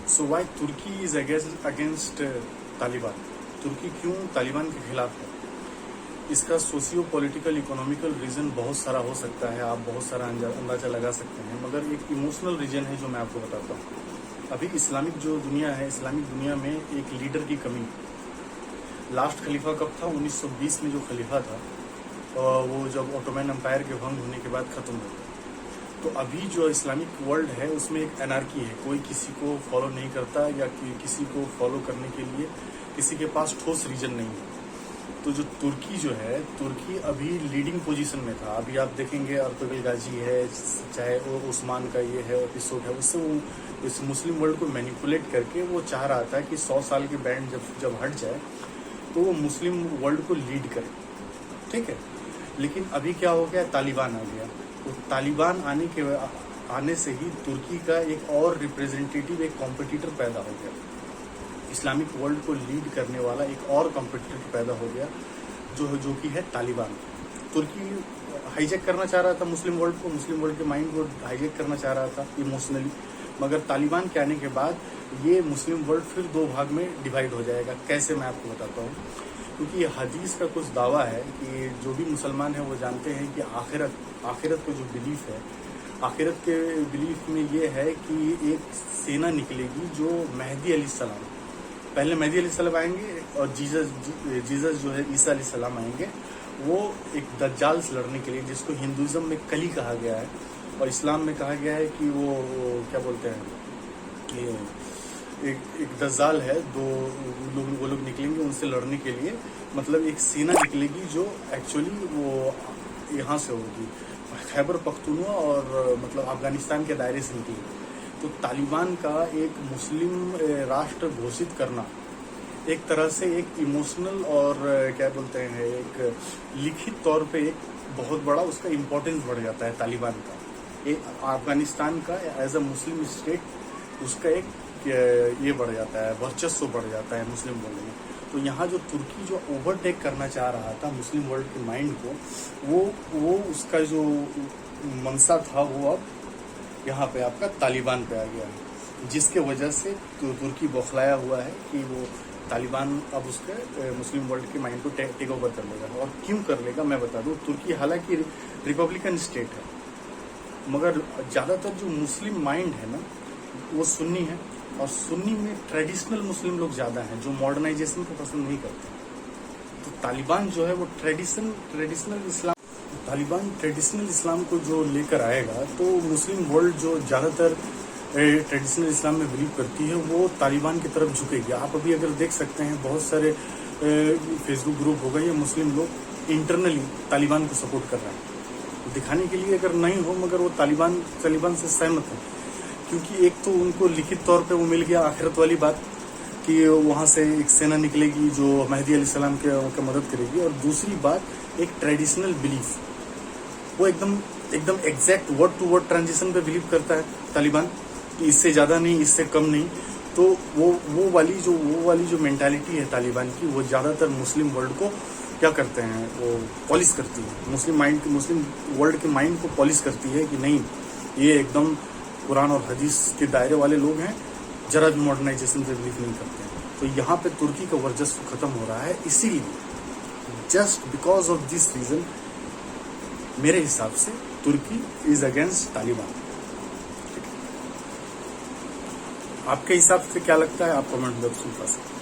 So why Turkey is against Taliban? तुर्की क्यों तालिबान के खिलाफ है? इसका सोशियो पॉलिटिकल इकोनॉमिकल रीजन बहुत सारा हो सकता है, आप बहुत सारा अंदाजा लगा सकते हैं, मगर एक इमोशनल रीजन है जो मैं आपको बताता हूँ। अभी इस्लामिक जो दुनिया है, इस्लामिक दुनिया में एक लीडर की कमी। लास्ट खलीफा कब था? 1920 में जो खलीफा था वो जब ऑटोमन एम्पायर के भंग होने के बाद खत्म हो गया। तो अभी जो इस्लामिक वर्ल्ड है उसमें एक एनार्की है, कोई किसी को फॉलो नहीं करता या किसी को फॉलो करने के लिए किसी के पास ठोस रीजन नहीं है। तो जो तुर्की जो है, तुर्की अभी लीडिंग पोजीशन में था। अभी आप देखेंगे अर्तुगरुल गाजी है, चाहे वो उस्मान का ये है एपिसोड है, उससे वो इस मुस्लिम वर्ल्ड को मैनिपुलेट करके वो चाह रहा था कि 100 साल के बैंड जब हट जाए तो वो मुस्लिम वर्ल्ड को लीड करे, ठीक है। लेकिन अभी क्या हो गया? तालिबान आ गया। तो तालिबान आने से ही तुर्की का एक और रिप्रेजेंटेटिव, एक कॉम्पिटिटर पैदा हो गया। इस्लामिक वर्ल्ड को लीड करने वाला एक और कॉम्पिटिटर पैदा हो गया जो कि है तालिबान। तुर्की हाईजैक करना चाह रहा था मुस्लिम वर्ल्ड को, मुस्लिम वर्ल्ड के माइंड को हाईजैक करना चाह रहा था इमोशनली, मगर तालिबान के आने के बाद ये मुस्लिम वर्ल्ड फिर दो भाग में डिवाइड हो जाएगा। कैसे, मैं आपको बताता हूँ। क्योंकि हदीस का कुछ दावा है कि जो भी मुसलमान है वो जानते हैं कि आखिरत का जो बिलीफ है, आखिरत के बिलीफ में ये है कि एक सेना निकलेगी जो मेहदी अलैहिस्सलाम, पहले मेहदी अलैहिस्सलाम आएंगे और जीसस जो है ईसा अलैहिस्सलाम आएंगे। वो एक दज्जाल से लड़ने के लिए, जिसको हिंदुइज्म में कली कहा गया है और इस्लाम में कहा गया है कि वो क्या बोलते हैं कि एक दज्जाल है, वो लोग निकलेंगे उनसे लड़ने के लिए। मतलब एक सेना निकलेगी जो एक्चुअली वो यहाँ से होगी, खैबर पख्तूनख्वा और मतलब अफगानिस्तान के दायरे से निकलेगी। तो तालिबान का एक मुस्लिम राष्ट्र घोषित करना एक तरह से एक इमोशनल और क्या बोलते हैं, एक लिखित तौर पे एक बहुत बड़ा उसका इम्पोर्टेंस बढ़ जाता है तालिबान का। एक अफगानिस्तान का एज अ मुस्लिम स्टेट उसका एक ये बढ़ जाता है, वर्चस्व बढ़ जाता है मुस्लिम वर्ल्ड में। तो यहाँ जो तुर्की जो ओवरटेक करना चाह रहा था मुस्लिम वर्ल्ड के माइंड को, वो उसका जो मनसा था वो अब यहाँ पे आपका तालिबान पे आ गया है, जिसके वजह से तुर्की बौखलाया हुआ है कि वो तालिबान अब उसके मुस्लिम वर्ल्ड के माइंड को टेक ओवर कर लेगा। और क्यों कर लेगा मैं बता दूं। तुर्की हालांकि रिपब्लिकन स्टेट है, मगर ज़्यादातर जो मुस्लिम माइंड है ना वो सुन्नी है, और सुन्नी में ट्रेडिशनल मुस्लिम लोग ज़्यादा हैं जो मॉडर्नाइजेशन को पसंद नहीं करते। तो तालिबान जो है वो ट्रेडिशनल इस्लाम को जो लेकर आएगा, तो मुस्लिम वर्ल्ड जो ज़्यादातर ट्रेडिशनल इस्लाम में बिलीव करती है वो तालिबान की तरफ झुकेगी। आप अभी अगर देख सकते हैं बहुत सारे फेसबुक ग्रुप हो गए या मुस्लिम लोग इंटरनली तालिबान को सपोर्ट कर रहे हैं, दिखाने के लिए अगर नहीं हो मगर वो तालिबान से सहमत है। क्योंकि एक तो उनको लिखित तौर पे वो मिल गया आखिरत वाली बात कि वहाँ से एक सेना निकलेगी जो मेहदी अलैहिस्सलाम के मदद करेगी, और दूसरी बात एक ट्रेडिशनल बिलीफ, वो एकदम exact word to word transition पे बिलीव करता है तालिबान कि इससे ज़्यादा नहीं, इससे कम नहीं। तो वो वाली जो मेंटालिटी है तालिबान की, वो ज़्यादातर मुस्लिम वर्ल्ड को क्या करते हैं, वो पॉलिश करती है, मुस्लिम वर्ल्ड के माइंड को पॉलिश करती है कि नहीं, ये एकदम कुरान और हदीस के दायरे वाले लोग हैं, जरा भी मॉडर्नाइजेशन पे बिलीव नहीं करते हैं। तो यहाँ पे तुर्की का वर्चस्व खत्म हो रहा है। इसीलिए just because of this reason मेरे हिसाब से तुर्की इज अगेंस्ट तालिबान। आपके हिसाब से क्या लगता है? आप कमेंट बॉक्स में बता सकते हैं।